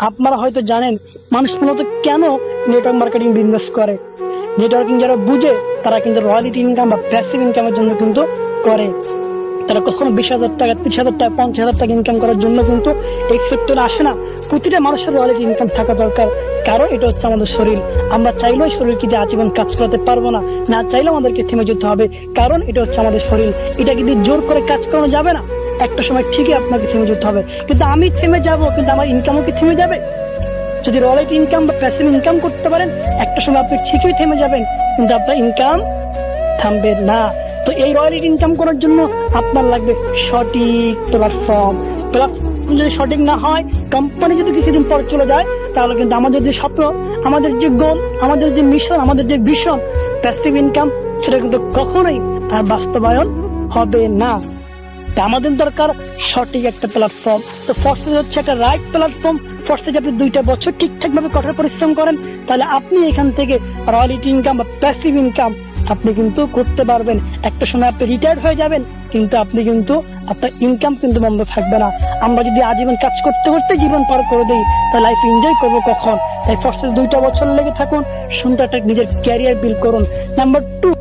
আপনারা হয়তো জানেন মানুষ মূলত কেন নেটওয়ার্ক মার্কেটিং বিজনেস করে। নেটওয়ার্কিং যারা বুঝে তারা কিন্তু রয়্যালিটি ইনকাম বা প্যাসিভ ইনকামের জন্য কিন্তু করে। তারা কখনো 20,000 টাকা, 30,000 টাকা, 50,000 টাকা ইনকাম করার জন্য কিন্তু এই সেক্টরে আসে না। প্রতিটা মানুষের রয়্যালিটি ইনকাম থাকা দরকার, কারণ এটা হচ্ছে আমাদের শরীর। আমরা চাইলেও শরীরকে দিয়ে আজীবন কাজ করাতে পারবো না, না চাইলেও আমাদেরকে থেমে যেতে হবে, কারণ এটা হচ্ছে আমাদের শরীর। এটা কিন্তু জোর করে কাজ করানো যাবে না। একটা সময় ঠিকই আপনাকে থেমে যেতে হবে, কিন্তু আমি থেমে যাব, কিন্তু আমার ইনকামও কি থেমে যাবে? যদি রয়্যালিটি ইনকাম বা প্যাসিভ ইনকাম করতে পারেন, একটা সময় আপনি ঠিকই থেমে যাবেন, কিন্তু আপনার ইনকাম থামবে না। তো এই রয়্যালিটি ইনকাম করার জন্য আপনার লাগবে সঠিক প্ল্যাটফর্ম। প্ল্যাটফর্ম যদি সঠিক না হয়, কোম্পানি যদি কিছুদিন পর চলে যায়, তাহলে কিন্তু আমাদের যে স্বপ্ন, আমাদের যে গোল, আমাদের যে মিশন, আমাদের যে ভিশন প্যাসিভ ইনকাম, সেটা কিন্তু কখনোই আর বাস্তবায়ন হবে না। আমাদের দরকার সঠিক একটা প্ল্যাটফর্ম। তো ফোর্সেস হচ্ছে একটা রাইট প্ল্যাটফর্ম। ফোর্সেজ আপনি 2টা বছর ঠিকঠাক ভাবে কঠোর পরিশ্রম করেন, তাহলে আপনি এখান থেকে রয়্যালিটি ইনকাম বা প্যাসিভ ইনকাম আপনি কিন্তু করতে পারবেন। একটা সময় আপনি রিটায়ার্ড হয়ে যাবেন, কিন্তু আপনি কিন্তু আপনার ইনকাম কিন্তু বন্ধ থাকবে না। আমরা যদি আজীবন কাজ করতে করতে জীবন পার করে দিই, তাহলে লাইফ এনজয় করবো কখন? তাই ফোর্সেজ 2টা বছর লেগে থাকুন, সুন্দর একটা নিজের ক্যারিয়ার বিল্ড করুন। নাম্বার 2,